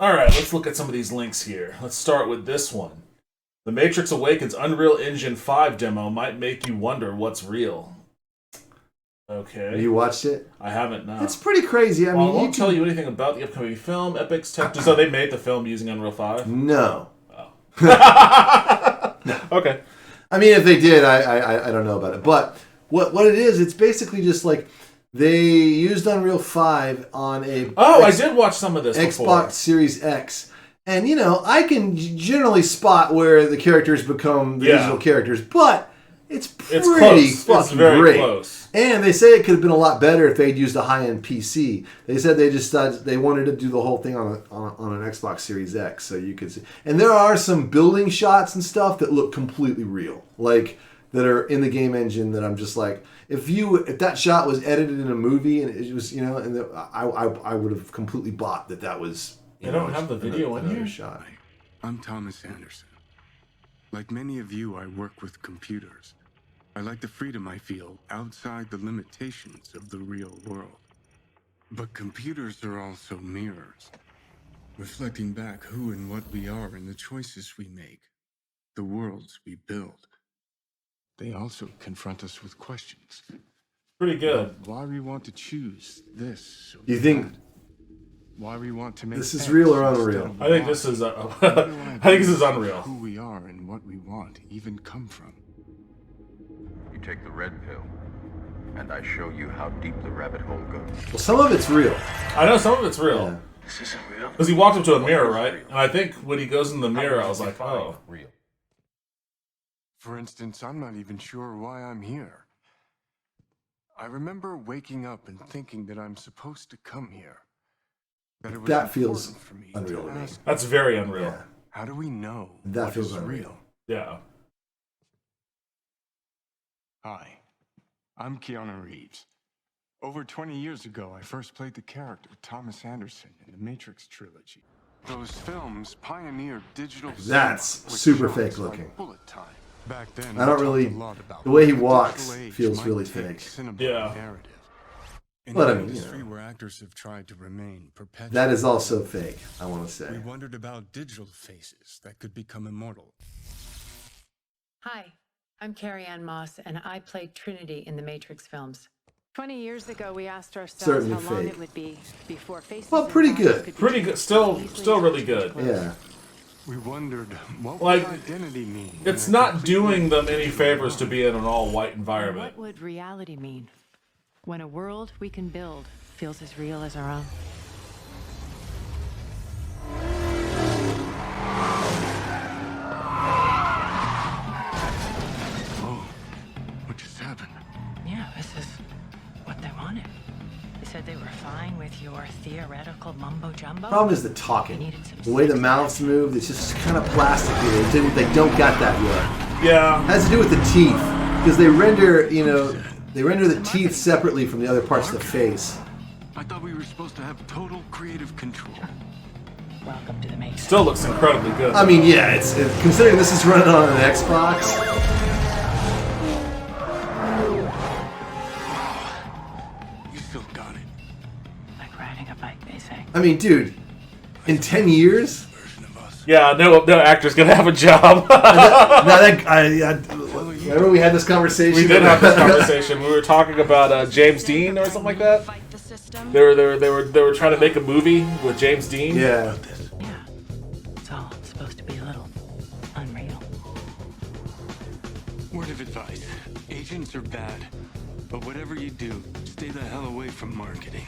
All right, let's look at some of these links here. Let's start with this one. The Matrix Awakens Unreal Engine 5 demo might make you wonder what's real. Okay. Have you watched it? I haven't, no. It's pretty crazy. I mean, I won't tell you anything about the upcoming film. Epic's tech... So they made the film using Unreal 5? No. Oh. No. Okay. I mean, if they did, I don't know about it. But what it is, it's basically just like they used Unreal 5 on a... Oh, I did watch some of this Xbox before. Series X. And, you know, I can generally spot where the characters become the digital characters, but it's pretty fucking great. Close. And they say it could have been a lot better if they'd used a high-end PC. They said they wanted to do the whole thing on an Xbox Series X, so you could see. And there are some building shots and stuff that look completely real, like that are in the game engine. That I'm just like, if that shot was edited in a movie and it was, you know, and I would have completely bought that was. They don't have the video in here? Shot. I'm Thomas Anderson. Like many of you, I work with computers. I like the freedom I feel outside the limitations of the real world. But computers are also mirrors, reflecting back who and what we are and the choices we make, the worlds we build. They also confront us with questions. Pretty good. Why we want to choose this? You think... Why we want to make this is real or unreal? I think this is. I think this is unreal. Who we are and what we want even come from. You take the red pill, and I show you how deep the rabbit hole goes. Well, some of it's real. I know some of it's real. Yeah. This isn't real. Because he walked up to a mirror, right? And I think when he goes in the mirror, I was like, oh. Real. For instance, I'm not even sure why I'm here. I remember waking up and thinking that I'm supposed to come here. That feels unreal to me. That's very unreal. Yeah. How do we know that feels unreal? Yeah. Hi, I'm Keanu Reeves. Over 20 years ago, I first played the character Thomas Anderson in the Matrix trilogy. Those films pioneered digital. That's super fake looking. Like bullet time. Back then, I don't really. The way he walks feels really fake. Yeah. But I mean, you know, where actors have tried to remain perpetual. that is also fake, I want to say. We wondered about digital faces that could become immortal. Hi, I'm Carrie Ann Moss, and I played Trinity in the Matrix films. 20 years ago, we asked ourselves Certainly how long fake. it would be before faces. Well, pretty good. Pretty good. Still really good. Yeah. We wondered what Like, would identity mean. It's not doing them any favors to be in an all-white environment. What would reality mean when a world we can build feels as real as our own? Oh, what just happened? Yeah, this is what they wanted. They said they were fine with your theoretical mumbo jumbo. Problem is the talking. The way the mouths move, it's just kind of plasticky. They don't got that yet. Yeah. It has to do with the teeth. Because they render, you know, they render the teeth separately from the other parts of the face. I thought we were supposed to have total creative control. Welcome to the Matrix. Still looks incredibly good. I mean, yeah, it's considering this is running on an Xbox. You still got it. Like riding a bike, they say. I mean, dude, in 10 years? Yeah, no actor's gonna have a job. Remember we had this conversation? We did have this conversation. We were talking about James Dean or something like that. They were trying to make a movie with James Dean. Yeah. Yeah, it's all supposed to be a little unreal. Word of advice. Agents are bad. But whatever you do, stay the hell away from marketing.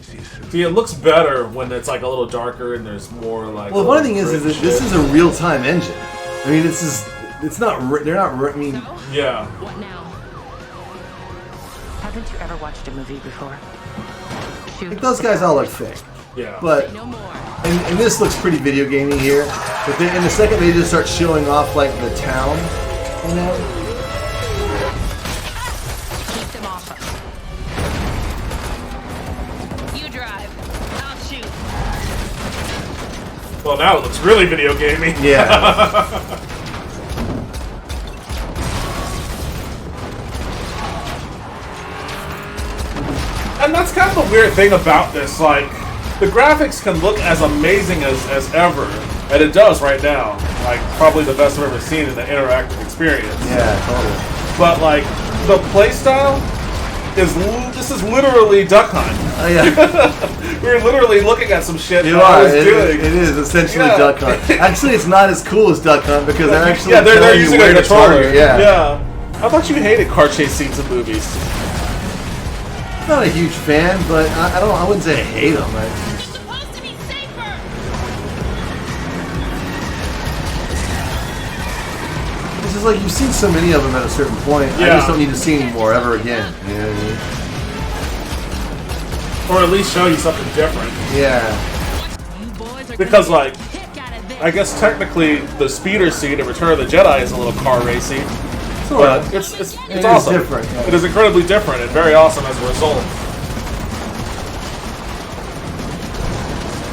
See you soon. See, it looks better when it's like a little darker and there's more like. Well, the funny thing is that this is a real-time engine. I mean, it's not. They're not. I mean, yeah. What now? Haven't you ever watched a movie before? like those guys all look fake. Yeah. But and this looks pretty video gamey here. But then in the second they just start showing off like the town, you know. Keep them off us. You drive. I'll shoot. Well, now it looks really video gamey. Yeah. And that's kind of the weird thing about this. Like, the graphics can look as amazing as ever, and it does right now. Like, probably the best I've ever seen in the interactive experience. Yeah, totally. But, like, the playstyle this is literally Duck Hunt. Oh, yeah. We're literally looking at some shit You that I are. was doing. It is essentially Yeah. Duck Hunt. Actually, it's not as cool as Duck Hunt because they're actually they're telling you using where a to controller. target. Yeah. I thought you hated car chase scenes in movies. I'm not a huge fan, but I wouldn't say I hate them. It's supposed to be safer. It's just like you've seen so many of them at a certain point. I Yeah. just don't need to see any more ever again. You know what I mean? Or at least show you something different. Yeah. You boys are Because, gonna like, get a kick out of this. I guess technically the speeder scene in Return of the Jedi is a little car racy. Sort But of. it's It is awesome. different, yeah. It is incredibly different and very awesome as a result.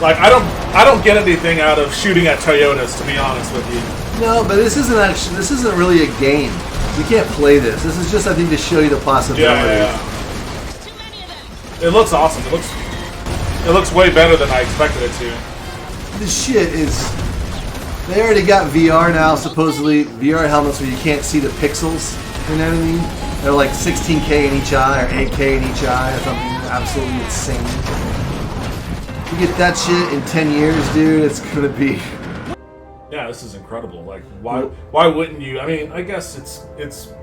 Like, I don't get anything out of shooting at Toyotas, to be honest with you. No, but this isn't really a game. You can't play this. This is just, I think, to show you the possibilities. Yeah. There's too many of them. It looks awesome. It looks way better than I expected it to. This shit is. They already got VR now, supposedly VR helmets where you can't see the pixels. You know what I mean? They're like 16K in each eye or 8K in each eye or something absolutely insane. You get that shit in 10 years, dude. It's gonna be. Yeah, this is incredible. Like, why wouldn't you? I mean, I guess it's.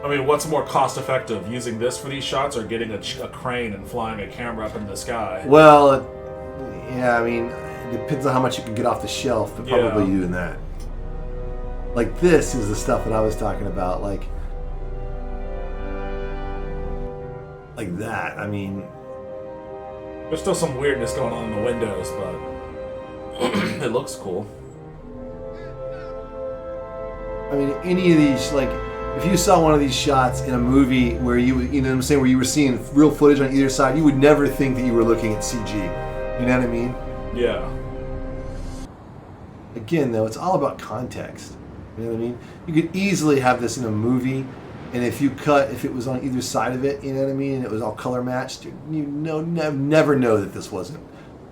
I mean, what's more cost effective, using this for these shots or getting a crane and flying a camera up into the sky? Well, yeah, I mean, it depends on how much you can get off the shelf, but probably Yeah. doing that. Like, this is the stuff that I was talking about, like that. I mean, There's still some weirdness going on in the windows, but it looks cool. I mean, any of these, like, if you saw one of these shots in a movie where you know what I'm saying, where you were seeing real footage on either side, you would never think that you were looking at CG. You know what I mean? Yeah. Again, though, it's all about context. You know what I mean? You could easily have this in a movie, and if it was on either side of it, you know what I mean, and it was all color matched, you never know that this wasn't.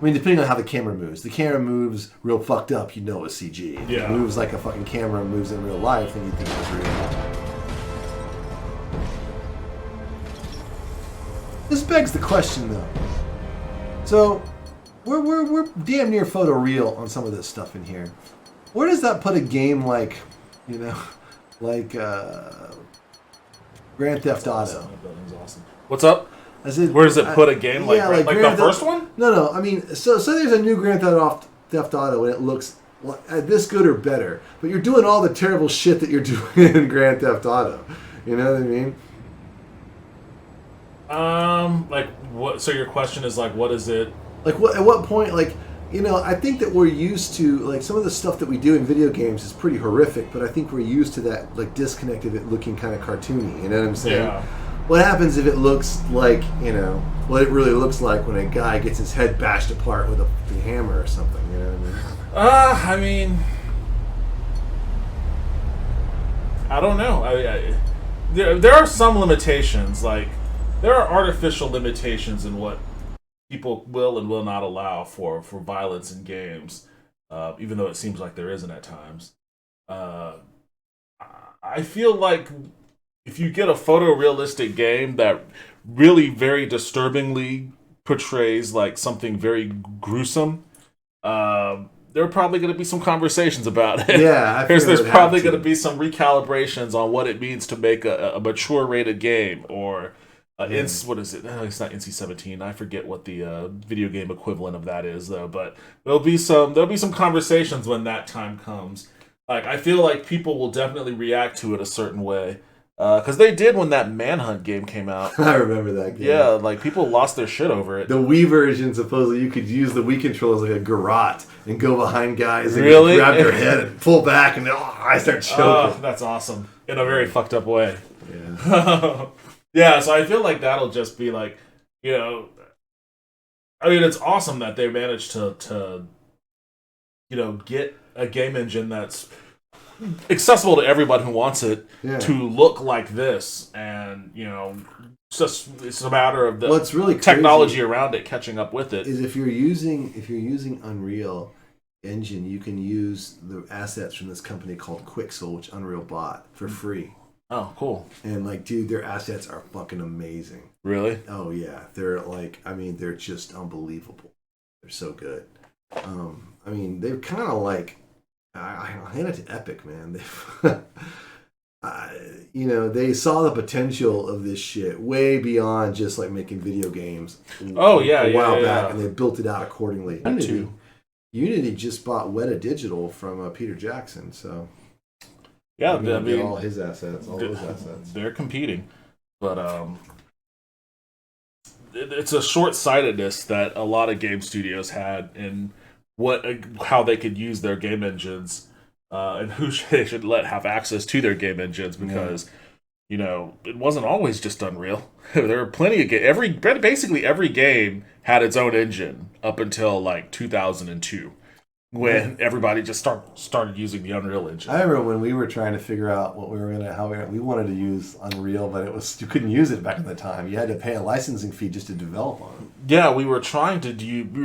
I mean, depending on how the camera moves. The camera moves real fucked up, you know it's CG. If Yeah. it moves like a fucking camera moves in real life, then you think it was real. This begs the question, though. So, we're damn near photoreal on some of this stuff in here. Where does that put a game like, you know, like Grand Theft Auto? That building's awesome. What's up? I said, Where does it put a game like yeah, like Grand the Theft- first one? No. I mean, so there's a new Grand Theft Auto, and it looks this good or better. But you're doing all the terrible shit that you're doing in Grand Theft Auto. You know what I mean? Like what? So your question is like, what is it? Like, at what point, like, you know, I think that we're used to, like, some of the stuff that we do in video games is pretty horrific, but I think we're used to that, like, disconnect of it looking kind of cartoony, you know what I'm saying? Yeah. What happens if it looks like, you know, what it really looks like when a guy gets his head bashed apart with a hammer or something, you know what I mean? I don't know. There are some limitations, like, there are artificial limitations in what people will and will not allow for violence in games, even though it seems like there isn't at times. I feel like if you get a photorealistic game that really very disturbingly portrays like something very gruesome, there are probably going to be some conversations about it. Yeah, there's it would have probably to. going to be some recalibrations on what it means to make a mature rated game, or what is it? It's not NC-17. I forget what the video game equivalent of that is, though. But there'll be some conversations when that time comes. Like, I feel like people will definitely react to it a certain way, because they did when that Manhunt game came out. I remember that game. Yeah, like, people lost their shit over it. The Wii version, supposedly, you could use the Wii controls like a garrote and go behind guys and Really? grab their head and pull back, and I start choking. That's awesome. In a very fucked up way. Yeah. Yeah, so I feel like that'll just be like, you know, I mean, it's awesome that they managed to you know, get a game engine that's accessible to everyone who wants it Yeah. to look like this, and it's a matter of the What's really technology crazy around it catching up with it. is if you're using Unreal Engine, you can use the assets from this company called Quixel, which Unreal bought for free. Oh, cool! And like, dude, their assets are fucking amazing. Really? Oh yeah, they're like, I mean, they're just unbelievable. They're so good. I mean, they're kind of like, I'll hand it to Epic, man. They saw the potential of this shit way beyond just like making video games. A while back, and they built it out accordingly. Unity just bought Weta Digital from Peter Jackson, so yeah, I mean, all his assets, all those assets. They're competing, but it's a short-sightedness that a lot of game studios had in how they could use their game engines, and who they should let have access to their game engines, because it wasn't always just Unreal. There were plenty of basically every game had its own engine up until like 2002, when everybody just started using the Unreal Engine. I remember when we were trying to figure out what we wanted to use Unreal, but you couldn't use it back in the time. You had to pay a licensing fee just to develop on it. Yeah, we were trying to get the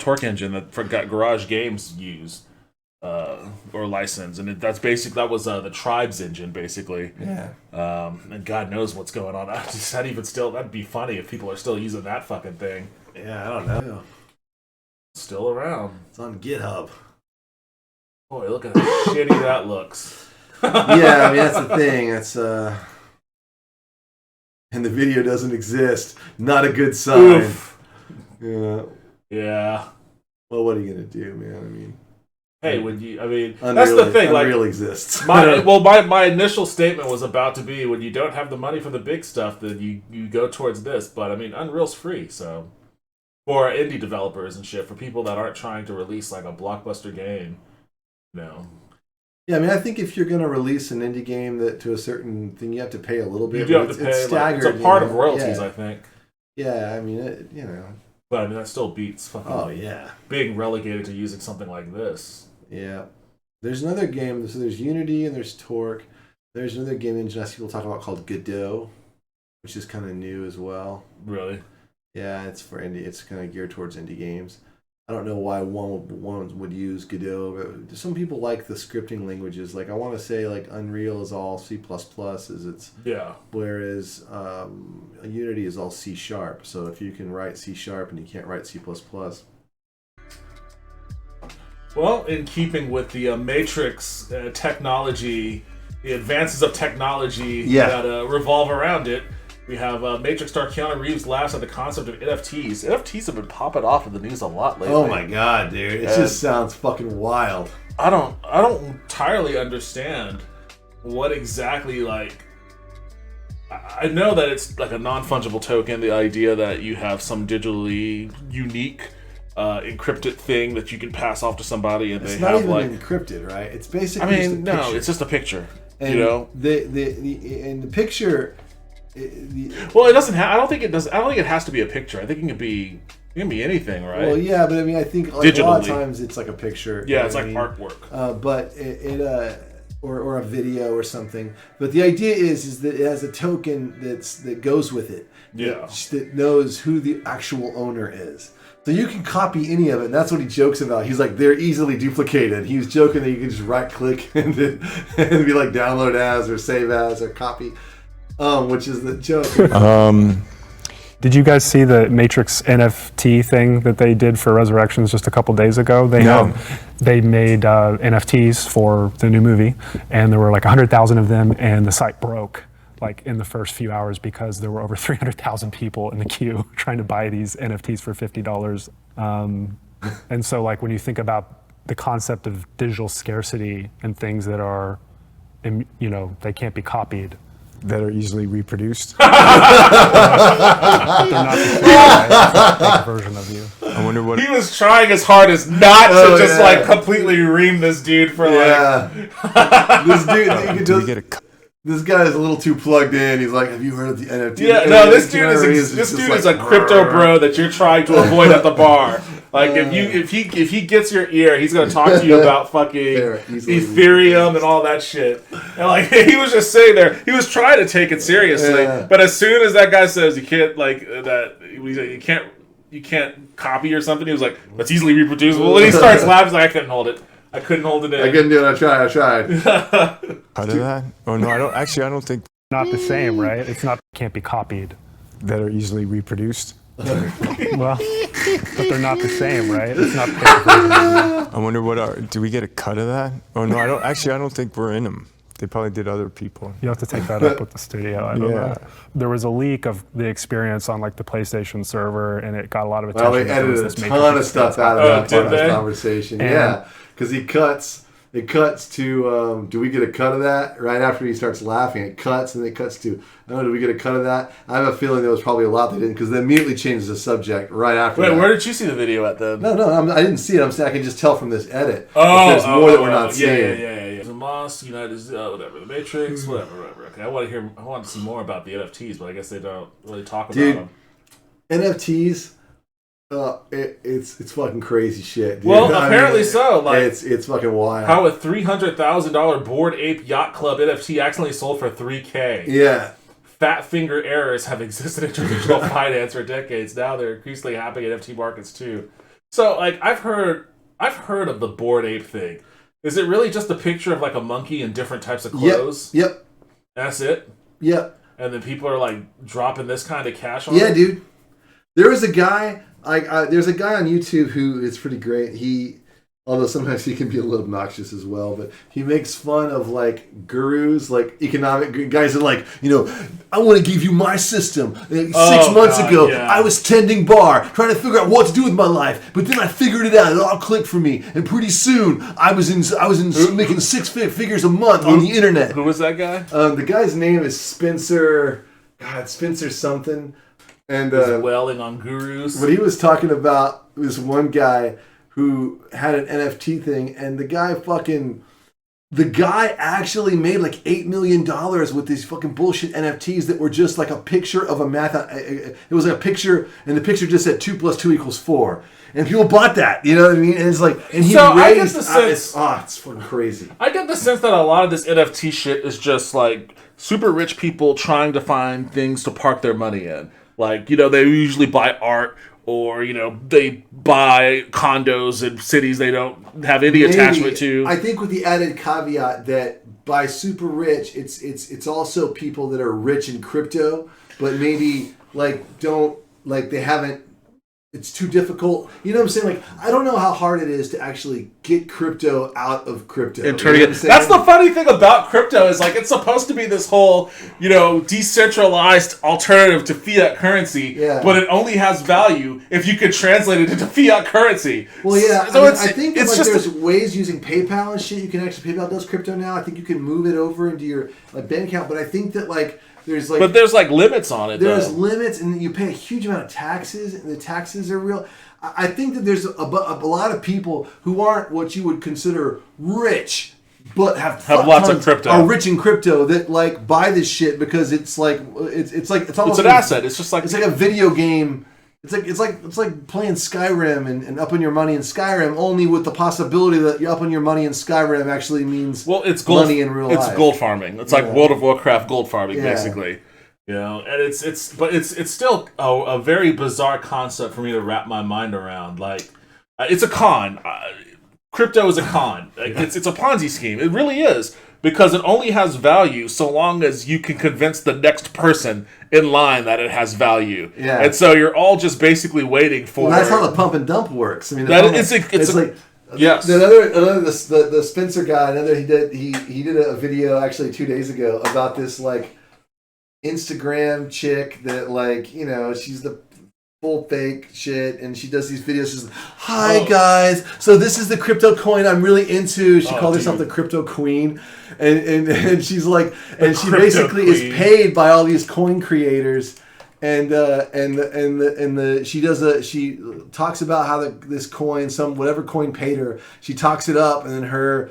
Torque engine that Garage Games used or license, and that was the Tribes engine basically. Yeah. And God knows what's going on. That'd be funny if people are still using that fucking thing. Yeah, I don't know. Still around. It's on GitHub. Boy, look at how shitty that looks. Yeah, I mean, that's the thing. That's and the video doesn't exist. Not a good sign. Oof. Yeah. Yeah. Well, what are you gonna do, man? I mean, hey, Unreal, that's the thing. Unreal exists. My initial statement was about to be, when you don't have the money for the big stuff, then you go towards this. But I mean, Unreal's free, so for indie developers and shit, for people that aren't trying to release like a blockbuster game, Yeah, I mean, I think if you're going to release an indie game that to a certain thing, you have to pay a little bit. You do have to pay. It's staggered. It's a part of royalties, I think. Yeah, I mean, But I mean, that still beats fucking being relegated to using something like this. Yeah. There's another game. So there's Unity and there's Torque. There's another game engine I see people talk about called Godot, which is kind of new as well. Really? Yeah, it's for indie. It's kind of geared towards indie games. I don't know why one would use Godot, but some people like the scripting languages. Like, I want to say like Unreal is all C++, whereas Unity is all C#. So if you can write C# and you can't write C++. Well, in keeping with the Matrix technology, the advances of technology that revolve around it, we have Matrix star Keanu Reeves laughs at the concept of NFTs. NFTs have been popping off in the news a lot lately. Oh my god, dude! It just sounds fucking wild. I don't entirely understand what exactly like. I know that it's like a non-fungible token. The idea that you have some digitally unique, encrypted thing that you can pass off to somebody, and it's they not have even like encrypted, right? It's basically. It's just a picture. And the picture. Well, it doesn't. I don't think it does. I don't think it has to be a picture. I think it can be anything, right? Well, yeah, but I mean, I think like, a lot of times it's like a picture. Yeah, it's like artwork. But or a video or something. But the idea is that it has a token that goes with it. That knows who the actual owner is. So you can copy any of it, and that's what he jokes about. He's like, they're easily duplicated. He was joking that you can just right click and be like download as or save as or copy. Which is the joke. Did you guys see the Matrix NFT thing that they did for Resurrections just a couple days ago? They made NFTs for the new movie, and there were like 100,000 of them, and the site broke like in the first few hours because there were over 300,000 people in the queue trying to buy these NFTs for $50. And so like when you think about the concept of digital scarcity and things that are, they can't be copied. That are easily reproduced. They're not the version of you. I wonder what he was trying as hard as not to just like completely ream this dude for like. This dude, this guy is a little too plugged in. He's like, "Have you heard of the NFT?" Yeah, no, this dude is a crypto bro that you're trying to avoid at the bar. Like if he gets your ear, he's gonna talk to you about fucking Ethereum and all that shit. And like he was just sitting there, he was trying to take it seriously, but as soon as that guy says you can't you can't copy or something, he was like, that's easily reproducible, and he starts laughing. He's like, I couldn't hold it in. I couldn't do it. I tried. Out of that? Oh no, I don't. Actually, I don't think Not the same, right? It's not can't be copied. that are easily reproduced. Well, but they're not the same, right? It's not. I wonder do we get a cut of that? Oh no, I don't. Actually, I don't think we're in them. They probably did other people. You have to take that up with the studio. I don't know. There was a leak of the experience on like the PlayStation server, and it got a lot of attention. Well, they edited a ton of stuff out of that conversation. Yeah, because it cuts to, do we get a cut of that? Right after he starts laughing, it cuts, and it cuts to, do we get a cut of that? I have a feeling there was probably a lot they didn't, because they immediately changes the subject right after that. Wait, where did you see the video at then? No, I didn't see it. I'm saying I can just tell from this edit. There's more that we're not seeing. Yeah. The Moss, United, whatever, the Matrix, whatever. Okay, I want to see more about the NFTs, but I guess they don't really talk about them. NFTs... it's fucking crazy shit, dude. Well, apparently so. Like it's fucking wild. How a $300,000 Bored Ape Yacht Club NFT accidentally sold for $3K. Yeah. Fat finger errors have existed in traditional finance for decades. Now they're increasingly happening in NFT markets too. So, like, I've heard of the Bored Ape thing. Is it really just a picture of like a monkey in different types of clothes? Yep. That's it. Yep. And then people are like dropping this kind of cash on it? Yeah, dude. There was a guy. There's a guy on YouTube who is pretty great. Although sometimes he can be a little obnoxious as well, but he makes fun of like gurus, like economic guys that like, I want to give you my system. 6 months ago, yeah. I was tending bar, trying to figure out what to do with my life, but then I figured it out. It all clicked for me, and pretty soon I was making 6 figures a month on the internet. Who was that guy? The guy's name is Spencer. God, Spencer something. And wailing on gurus. But he was talking about this one guy who had an NFT thing, and the guy actually made like $8 million with these fucking bullshit NFTs that were just like a picture of a math. It was like a picture, and the picture just said 2 + 2 = 4. And people bought that, you know what I mean? And it's like, and he I get the sense, it's fucking crazy. I get the sense that a lot of this NFT shit is just like super rich people trying to find things to park their money in. Like, they usually buy art, or, they buy condos in cities they don't have any attachment to. I think with the added caveat that by super rich, it's also people that are rich in crypto, but maybe they haven't. It's too difficult. You know what I'm saying? Like, I don't know how hard it is to actually get crypto out of crypto. And turning it. That's the funny thing about crypto is like it's supposed to be this whole, decentralized alternative to fiat currency, but it only has value if you could translate it into fiat currency. Well, yeah. So I think there's ways using PayPal and shit. You can actually PayPal does crypto now. I think you can move it over into your bank account, but I think that there's limits on it. There's limits, and you pay a huge amount of taxes, and the taxes are real. I think that there's a lot of people who aren't what you would consider rich, but have lots of crypto. Are rich in crypto that buy this shit because it's almost it's an asset. It's just like it's like a video game. It's like playing Skyrim and upping your money in Skyrim, only with the possibility that you upping your money in Skyrim actually means it's gold, money in real life. It's gold farming. It's like World of Warcraft gold farming, basically. And it's still a very bizarre concept for me to wrap my mind around. Like, it's a con. Crypto is a con. It's a Ponzi scheme. It really is. Because it only has value so long as you can convince the next person in line that it has value. Yeah. And so you're all just basically waiting for... Well, that's how the pump and dump works. I mean, yes. The Spencer guy, he did a video actually 2 days ago about this Instagram chick that she's the full fake shit, and she does these videos. She's like, "Hi guys, so this is the crypto coin I'm really into." She called herself the crypto queen, and she's like, and she basically is paid by all these coin creators, she talks about how this coin, whatever coin paid her, she talks it up, and then her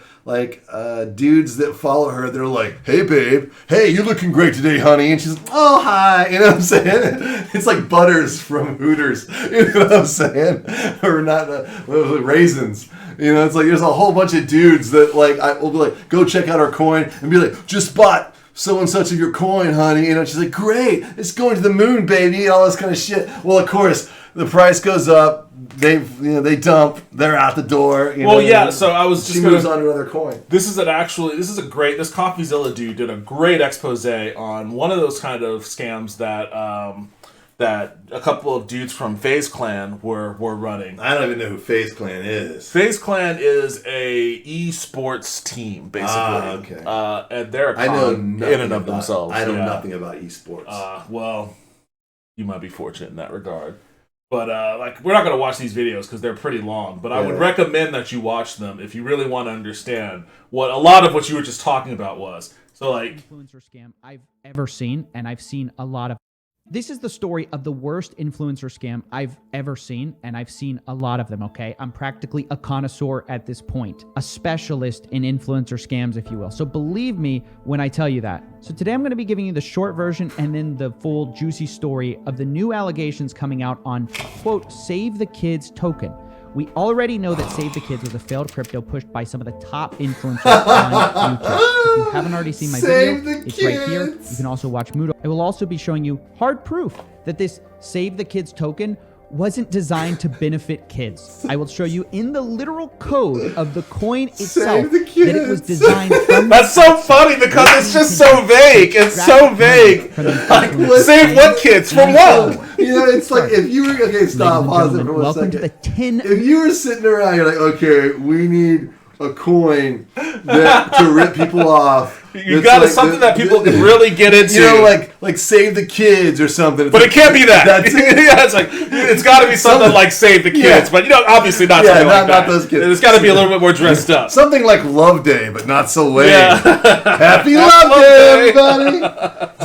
dudes that follow her, they're like, "Hey babe, hey, you're looking great today, honey," and she's like, "Oh hi," you know what I'm saying? It's like Butters from Hooters, you know what I'm saying? Or not Raisins. You know, it's like there's a whole bunch of dudes that I will be like, "Go check out our coin," and be like, "Just bought so and such of your coin, honey," you know. She's like, "Great, it's going to the moon, baby," all this kind of shit. Well, of course, the price goes up. They dump. They're out the door. So I was. She moves on to another coin. This is this CoffeeZilla dude did a great expose on one of those kind of scams that a couple of dudes from FaZe Clan were running. I don't even know who FaZe Clan is. FaZe Clan is a esports team, basically. Okay. And they're I know nothing in and of themselves. I know nothing about esports. Well, you might be fortunate in that regard. But we're not going to watch these videos because they're pretty long. But I would recommend that you watch them if you really want to understand what a lot of what you were just talking about was. So influencer scam I've ever seen, and I've seen a lot of. This is the story of the worst influencer scam I've ever seen, and I've seen a lot of them, okay? I'm practically a connoisseur at this point, a specialist in influencer scams, if you will. So believe me when I tell you that. So today I'm going to be giving you the short version and then the full juicy story of the new allegations coming out on, quote, Save the Kids token. We already know that Save the Kids was a failed crypto pushed by some of the top influencers on YouTube. If you haven't already seen my video, it's right here. You can also watch Moodle. I will also be showing you hard proof that this Save the Kids token wasn't designed to benefit kids. I will show you in the literal code of the coin itself that it was designed from. That's so funny because it's just so vague. It's so vague. Save what kids? From what? You know, it's like if you were stop, pause it for 1 second. To the 10. If you were sitting around, you're like, okay, we need a coin to rip people off. You got something that people can really get into. You know, like Save the Kids or something. But it can't be that. That's it's got to be something like Save the Kids. But obviously not something like that. Not those kids. It's got to be a little bit more dressed up. Something like Love Day, but not so lame. Yeah. Happy Love Day, everybody!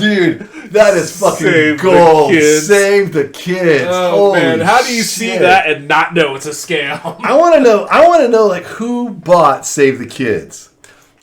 Dude, that is fucking Save gold. Save the Kids. Oh man, how do you see that and not know it's a scam? I want to know who bought Save the Kids.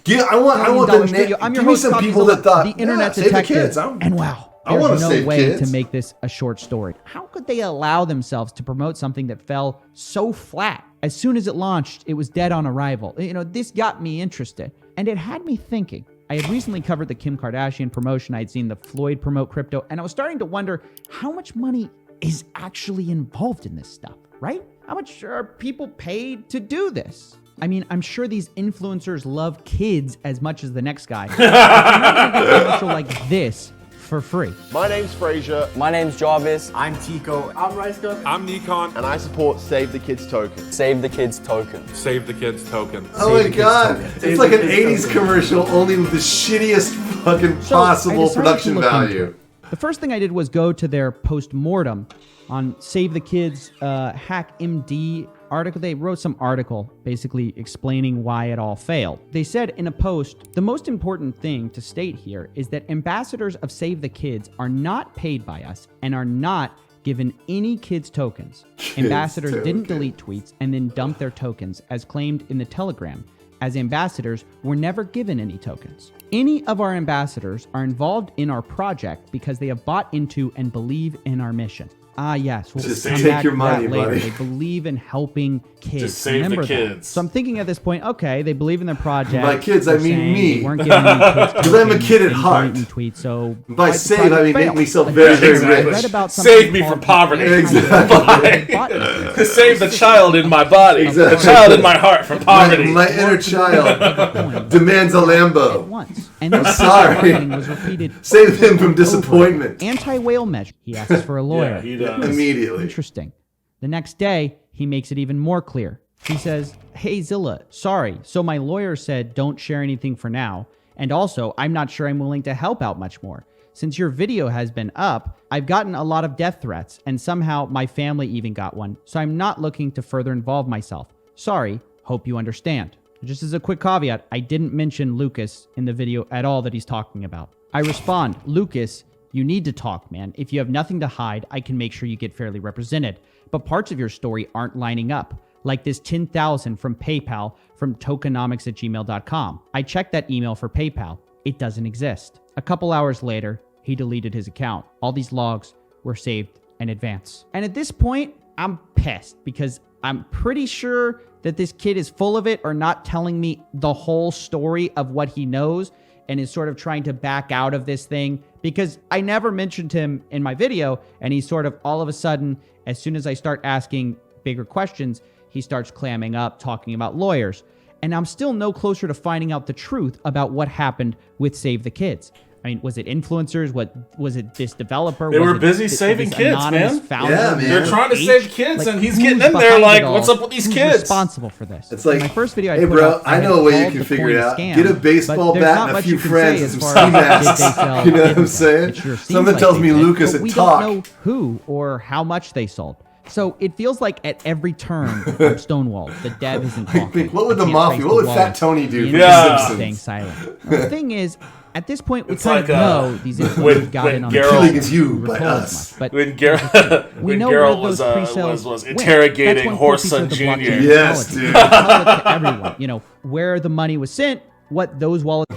Yeah, I want the name. I'm your host, some people that thought the internet detective. And wow, there's no way to make this a short story. How could they allow themselves to promote something that fell so flat? As soon as it launched, it was dead on arrival. You know, this got me interested, and it had me thinking. I had recently covered the Kim Kardashian promotion. I had seen the Floyd promote crypto, and I was starting to wonder how much money is actually involved in this stuff, right? How much are people paid to do this? I mean, I'm sure these influencers love kids as much as the next guy. You're not going to get a commercial like this for free. My name's Frazier. My name's Jarvis. I'm Tico. I'm Reiska. I'm Nikon. And I support Save the Kids token. Save the Kids token. Save the Kids token. Oh my god. It's like an 80s commercial, only with the shittiest fucking possible production value. The first thing I did was go to their post-mortem on Save the Kids Hack MD article. They wrote some article basically explaining why it all failed. They said in a post, the most important thing to state here is that ambassadors of Save the Kids are not paid by us and are not given any kids tokens. Ambassadors didn't delete tweets and then dump their tokens as claimed in the Telegram, as ambassadors were never given any tokens. Any of our ambassadors are involved in our project because they have bought into and believe in our mission. Ah, yes. We'll just come take back your to money, that later. buddy. They believe in helping kids. Just save Remember the kids. That. So I'm thinking at this point, okay, they believe in their project. By kids, I mean me. They weren't giving any kids because I'm a kid at heart. Tweets, so by save, I mean make myself very, very rich. Save me from poverty. Exactly. Save the child in my body. Exactly. The child in my heart from poverty. My inner child demands a Lambo. At once. And I'm sorry. Was repeated Save him from disappointment. Anti-whale measure. He asks for a lawyer. Yeah, he does. Immediately. Interesting. The next day, he makes it even more clear. He says, hey, Zilla, sorry. So my lawyer said don't share anything for now. And also, I'm not sure I'm willing to help out much more. Since your video has been up, I've gotten a lot of death threats, and somehow my family even got one. So I'm not looking to further involve myself. Sorry. Hope you understand. Just as a quick caveat, I didn't mention Lucas in the video at all that he's talking about. I respond, Lucas You need to talk, man. If you have nothing to hide, I can make sure you get fairly represented. But parts of your story aren't lining up, like this 10,000 from PayPal from tokenomics@gmail.com. I checked that email for PayPal. It doesn't exist. A couple hours later, he deleted his account. All these logs were saved in advance. And at this point, I'm pissed because I'm pretty sure that this kid is full of it or not telling me the whole story of what he knows and is sort of trying to back out of this thing because I never mentioned him in my video, and he's sort of all of a sudden, as soon as I start asking bigger questions, he starts clamming up, talking about lawyers. And I'm still no closer to finding out the truth about what happened with Save the Kids. I mean, was it influencers? What was it? This developer? They were busy saving kids, man. Yeah, man. They're trying to save kids, and he's getting in there like, "What's up with these Who's kids?" Responsible for this. It's like, my first video. hey, bro, I know a way you can figure it out. Get a baseball bat and a few friends and some ski masks. You know what I'm saying? Something tells me Lucas had talked. We don't know who or how much they sold. So it feels like at every turn, I'm stonewalled. The dev isn't talking. What would the mafia? What would Fat Tony do? Staying silent. The thing is, at this point, we kind of know these influencers got in on the killing is you by us. But when Geralt was interrogating Horson Jr. Yes, dude. To everyone, you know, where the money was sent, what those wallets.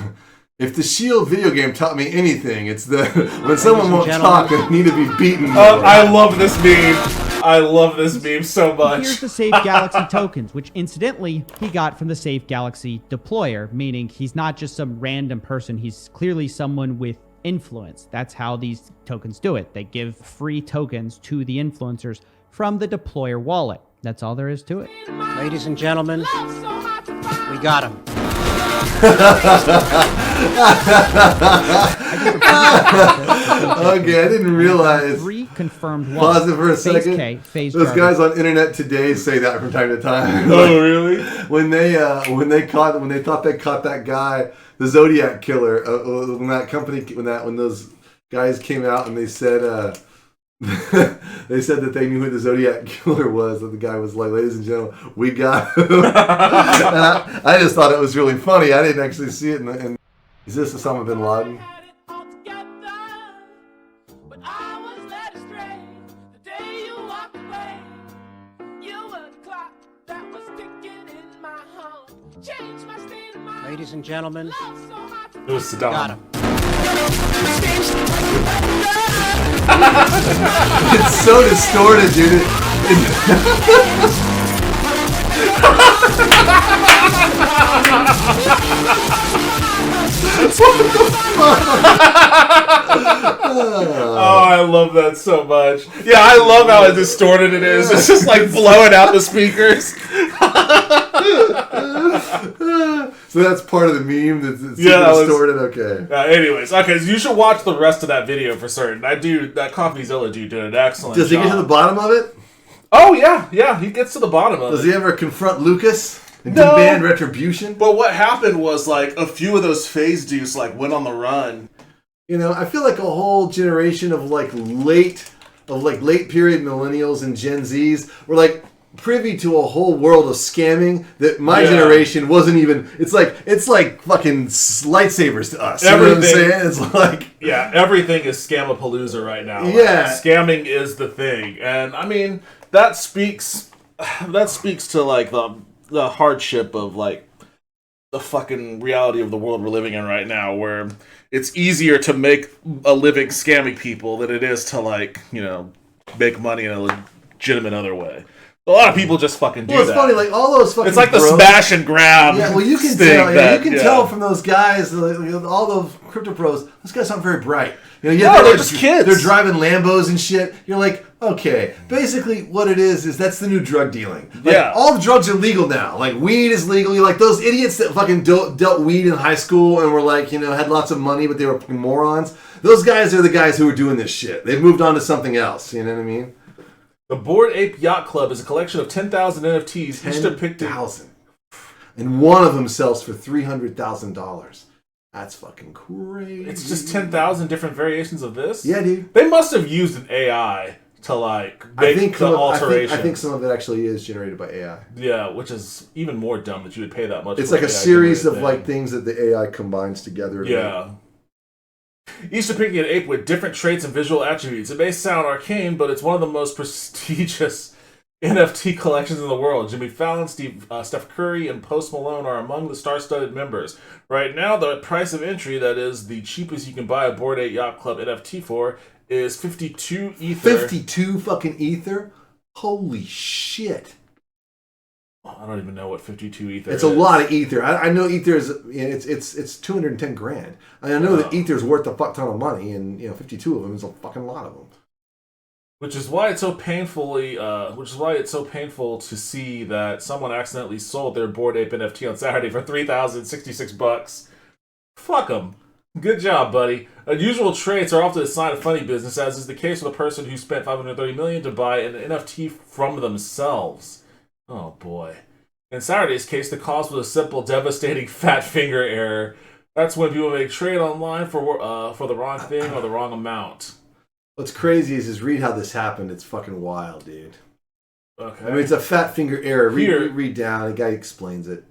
If the Shield video game taught me anything, it's that when someone won't talk, they need to be beaten. I love this meme. I love this meme so much. Here's the Save Galaxy tokens, which incidentally he got from the Save Galaxy deployer, meaning he's not just some random person. He's clearly someone with influence. That's how these tokens do it. They give free tokens to the influencers from the deployer wallet. That's all there is to it. Ladies and gentlemen, we got him. Okay, I didn't realize. Three confirmed. Pause it for a second. Those guys on Internet Today say that from time to time. Oh, really? When they thought they caught that guy, the Zodiac killer, when those guys came out and they said. They said that they knew who the Zodiac killer was, and the guy was like, "Ladies and gentlemen, we got him." And I just thought it was really funny. I didn't actually see it. And is this Osama bin Laden? Ladies and gentlemen, it was Saddam. Got him. It's so distorted, dude. Oh, I love that so much. Yeah, I love how distorted it is. It's just like blowing out the speakers. So that's part of the meme that's distorted. Okay. Anyways, okay, so you should watch the rest of that video for certain. That CoffeeZilla dude did an excellent job. Does he get to the bottom of it? Oh yeah, he gets to the bottom of it. Does he ever confront Lucas and demand retribution? But what happened was like a few of those phase dudes like went on the run. You know, I feel like a whole generation of late period millennials and Gen Zs were like privy to a whole world of scamming that my generation wasn't even. It's like fucking lightsabers to us. Everything, you know what I'm saying? It's like everything is scamapalooza right now. Yeah, scamming is the thing, and I mean that speaks to like the hardship of like the fucking reality of the world we're living in right now, where it's easier to make a living scamming people than it is to like make money in a legitimate other way. A lot of people just fucking do that. Well, it's funny, like all those fucking. It's like the smash and grab. Yeah, well, you can tell. Yeah, you can tell from those guys, all those crypto pros. Those guys aren't very bright. They're just kids. They're driving Lambos and shit. You're like, okay. Basically, what it is that's the new drug dealing. All the drugs are legal now. Like weed is legal. You're like those idiots that fucking dealt weed in high school and were like, had lots of money, but they were fucking morons. Those guys are the guys who are doing this shit. They've moved on to something else. You know what I mean? The Bored Ape Yacht Club is a collection of 10,000 NFTs, each depicting... 10,000. And one of them sells for $300,000. That's fucking crazy. It's just 10,000 different variations of this? Yeah, dude. They must have used an AI to, like, make the alterations. I think some of it actually is generated by AI. Yeah, which is even more dumb that you would pay that much It's like a series of, like, things that the AI combines together. Yeah. Each depicting an ape with different traits and visual attributes. It may sound arcane, but it's one of the most prestigious NFT collections in the world. Jimmy Fallon, Steph Curry, and Post Malone are among the star-studded members. Right now, the price of entry, that is the cheapest you can buy a Bored Ape Yacht Club NFT for, is 52 Ether. 52 fucking Ether? Holy shit. I don't even know what 52 Ether is. It's a lot of Ether. I know Ether is, it's 210 grand. I know that Ether's worth a fuck ton of money, and 52 of them is a fucking lot of them. Which is why it's so painful to see that someone accidentally sold their Bored Ape NFT on Saturday for $3,066. Fuck them. Good job, buddy. Unusual traits are often a sign of funny business, as is the case with a person who spent $530 million to buy an NFT from themselves. Oh boy. In Saturday's case, the cause was a simple, devastating fat finger error. That's when people make trade online for the wrong thing or the wrong amount. What's crazy is read how this happened. It's fucking wild, dude. Okay. I mean, it's a fat finger error. Read down. The guy explains it.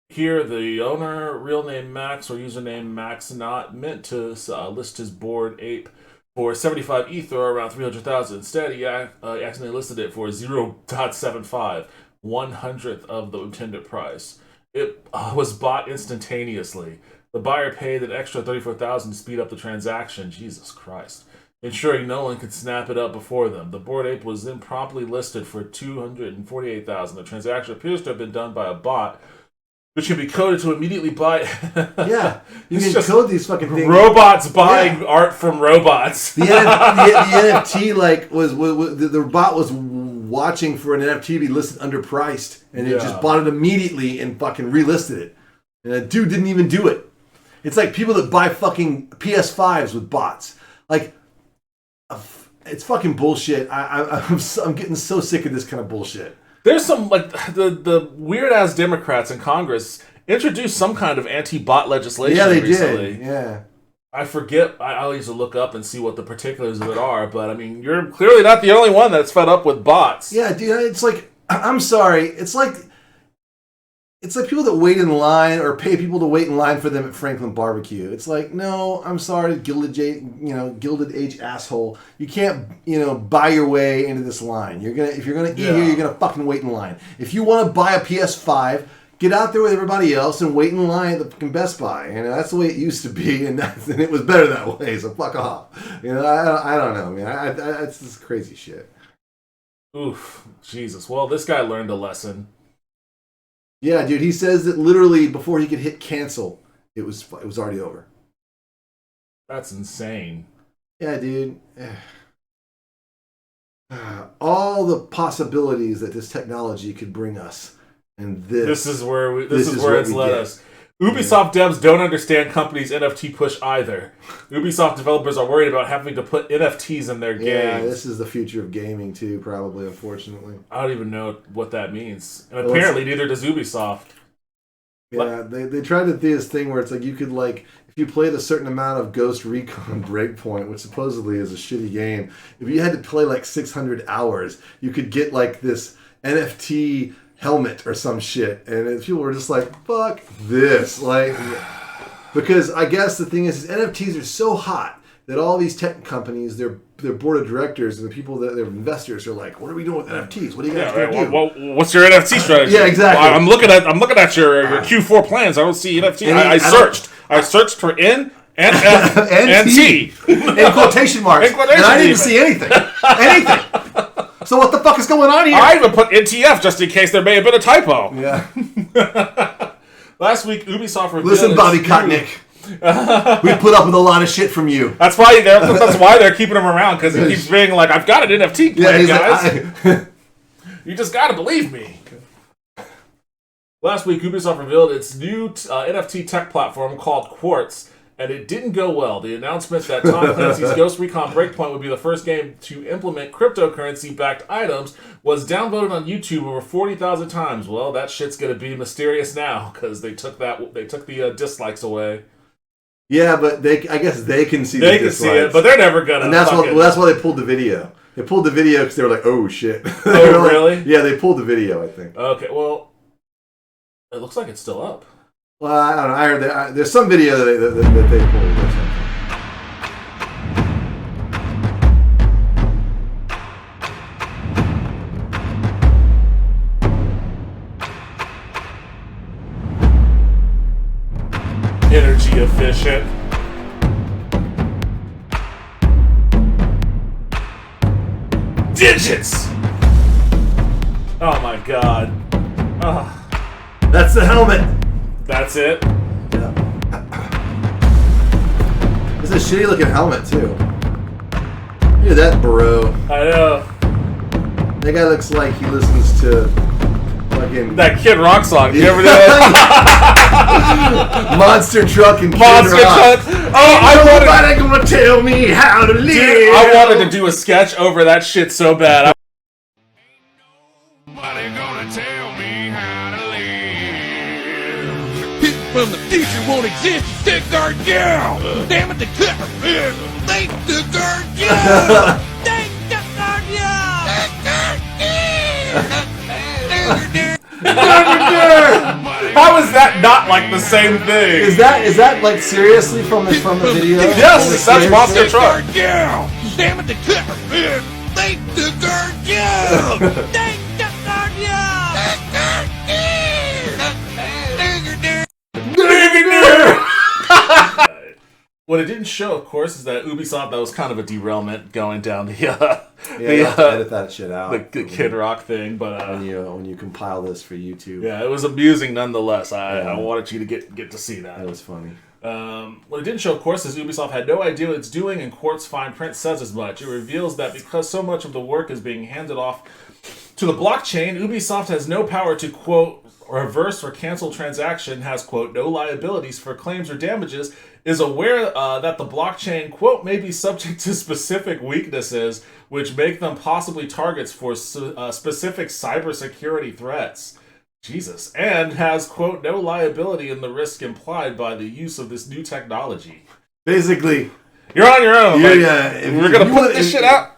Here, the owner, real name Max or username Max, not meant to list his Bored Ape for 75 Ether or around 300,000. Instead, he accidentally listed it for 0.75, 1/100th of the intended price. It was bought instantaneously. The buyer paid an extra 34,000 to speed up the transaction. Jesus Christ. Ensuring no one could snap it up before them. The Bored Ape was then promptly listed for 248,000. The transaction appears to have been done by a bot, which can be coded to immediately buy. Yeah, you can code these fucking things. Robots buying art from robots. The NFT the bot was watching for an NFT to be listed underpriced, and it just bought it immediately and fucking relisted it. And the dude didn't even do it. It's like people that buy fucking PS5s with bots. Like, it's fucking bullshit. I'm getting so sick of this kind of bullshit. There's some, like, the weird-ass Democrats in Congress introduced some kind of anti-bot legislation recently. Did. Yeah. I forget. I'll usually look up and see what the particulars of it are, but, I mean, you're clearly not the only one that's fed up with bots. Yeah, dude, it's like, I'm sorry, it's like people that wait in line or pay people to wait in line for them at Franklin Barbecue. It's like, no, I'm sorry, Gilded Age asshole. You can't, buy your way into this line. If you're gonna eat here, you're gonna fucking wait in line. If you want to buy a PS5, get out there with everybody else and wait in line at the fucking Best Buy. That's the way it used to be, and it was better that way. So fuck off. I don't know, man. That's this crazy shit. Oof, Jesus. Well, this guy learned a lesson. Yeah, dude, he says that literally before he could hit cancel, it was already over. That's insane. Yeah, dude. All the possibilities that this technology could bring us, and this is where it's led us. Ubisoft devs don't understand companies' NFT push either. Ubisoft developers are worried about having to put NFTs in their games. Yeah, this is the future of gaming too, probably, unfortunately. I don't even know what that means. And apparently neither does Ubisoft. Yeah, they tried to do this thing where it's like you could, like, if you played a certain amount of Ghost Recon Breakpoint, which supposedly is a shitty game, if you had to play like 600 hours, you could get like this NFT helmet or some shit, and people were just like, fuck this, like, because I guess the thing is NFTs are so hot that all these tech companies, their board of directors and the people that their investors are like, what are we doing with NFTs? What are you guys going to do? Well, what's your NFT strategy? Yeah, exactly. Well, I'm looking at your Q4 plans. I don't see NFT. I searched for N and F and T in quotation marks, and I didn't see anything. So what the fuck is going on here? I even put NTF just in case there may have been a typo. Yeah. Last week, Ubisoft revealed... Listen, Bobby Kotick. We put up with a lot of shit from you. That's why they're keeping him around, because he keeps being like, I've got an NFT plan, guys. You just gotta believe me. Last week, Ubisoft revealed its new NFT tech platform called Quartz, and it didn't go well. The announcement that Tom Clancy's Ghost Recon Breakpoint would be the first game to implement cryptocurrency-backed items was downvoted on YouTube over 40,000 times. Well, that shit's gonna be mysterious now because they took the dislikes away. Yeah, but I guess they can see. They can see it, but they're never gonna. And that's why they pulled the video. They pulled the video because they were like, "Oh shit!" Oh, really? Yeah, they pulled the video. I think. Okay, well, it looks like it's still up. Well, I don't know. I heard there's some video that they pulled. shit. Digits! Oh my god. Oh. That's the helmet. That's it? Yeah. It's a shitty looking helmet too. Look at that bro. I know. That guy looks like he listens to fucking that Kid Rock song. You ever do that? Monster Truck and Kid Monster Rock. Truck. Oh, Nobody gonna tell me how to live. Dude, I wanted to do a sketch over that shit so bad. Nobody gonna tell me how to live. People from the future won't exist. Stick our girl. Damn it, the cut. They took our girl. They took our How is that not like the same thing? Is that like seriously from the video? Yes, that's Monster Truck. Damn it, the cut. They took our girl. They took our girl. What it didn't show, of course, is that Ubisoft, that was kind of a derailment going down the you have to edit that shit out. The Kid Rock thing, but when you compile this for YouTube. Yeah, it was amusing nonetheless. I wanted you to get to see that. That was funny. What it didn't show, of course, is Ubisoft had no idea what it's doing, and Quartz fine print says as much. It reveals that because so much of the work is being handed off to the blockchain, Ubisoft has no power to, quote, reverse or cancel transaction, has, quote, no liabilities for claims or damages, is aware that the blockchain, quote, may be subject to specific weaknesses which make them possibly targets for specific cybersecurity threats. Jesus. And has, quote, no liability in the risk implied by the use of this new technology. Basically, you're on your own. We're going to put this shit out.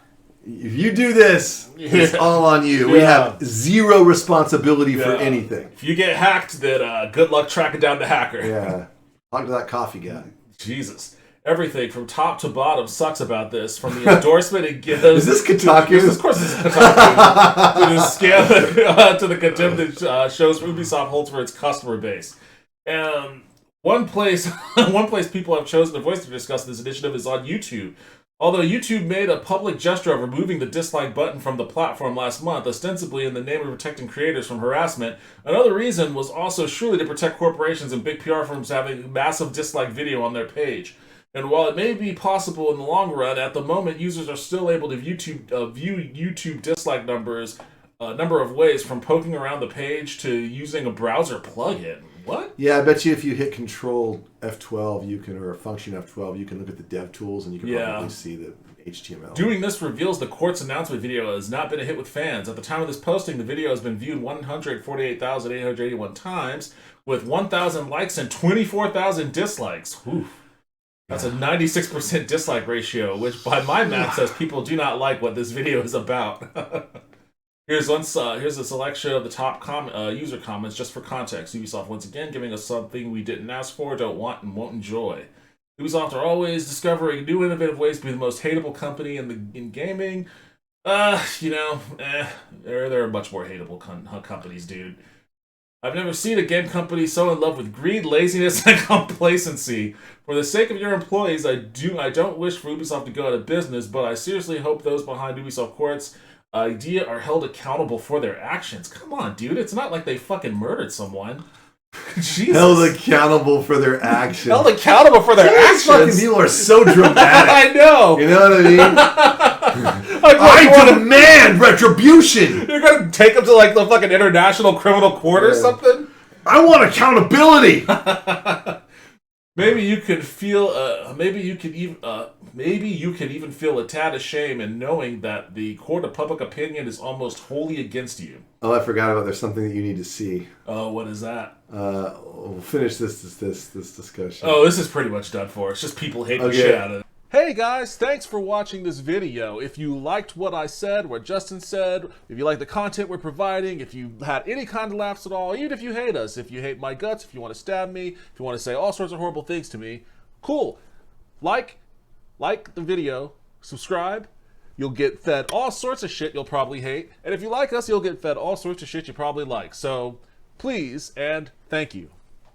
If you do this, it's all on you. We have zero responsibility for anything. If you get hacked, then good luck tracking down the hacker. Yeah. Talk to that coffee guy. Jesus. Everything from top to bottom sucks about this. From the endorsement it gives. Is this Kotaku? Of course, this is Kotaku. To the scam, to the contempt it shows Ubisoft holds for its customer base. And one place people have chosen to voice to discuss this initiative is on YouTube. Although YouTube made a public gesture of removing the dislike button from the platform last month, ostensibly in the name of protecting creators from harassment, another reason was also surely to protect corporations and big PR firms having massive dislike video on their page. And while it may be possible in the long run, at the moment users are still able to view YouTube dislike numbers a number of ways, from poking around the page to using a browser plugin. What? Yeah, I bet you if you hit Control F12, or Function F12, you can look at the dev tools and you can probably see the HTML. Doing this reveals the Quartz announcement video has not been a hit with fans. At the time of this posting, the video has been viewed 148,881 times, with 1,000 likes and 24,000 dislikes. Oof. That's a 96% dislike ratio, which by my math says people do not like what this video is about. Here's a selection of the top user comments just for context. Ubisoft once again giving us something we didn't ask for, don't want, and won't enjoy. Ubisoft are always discovering new innovative ways to be the most hateable company in gaming. There are much more hateable companies, dude. I've never seen a game company so in love with greed, laziness, and complacency. For the sake of your employees, I don't wish for Ubisoft to go out of business, but I seriously hope those behind Ubisoft Quartz idea are held accountable for their actions. Come on, dude. It's not like they fucking murdered someone. Jesus. Held accountable for their actions. Held accountable for their actions. These fucking people are so dramatic. I know. You know what I mean? I demand retribution. You're gonna take them to like the fucking International Criminal Court or something? I want accountability. Maybe you could feel. Maybe you could even feel a tad of shame in knowing that the court of public opinion is almost wholly against you. Oh, I forgot about. There's something that you need to see. Oh, what is that? We'll finish this discussion. Oh, this is pretty much done for. It's just people hating the shit out of it. Hey guys, thanks for watching this video. If you liked what I said, what Justin said, if you like the content we're providing, if you had any kind of laughs at all, even if you hate us, if you hate my guts, if you want to stab me, if you want to say all sorts of horrible things to me, cool. Like the video, subscribe, you'll get fed all sorts of shit you'll probably hate, and if you like us, you'll get fed all sorts of shit you probably like. So, please, and thank you.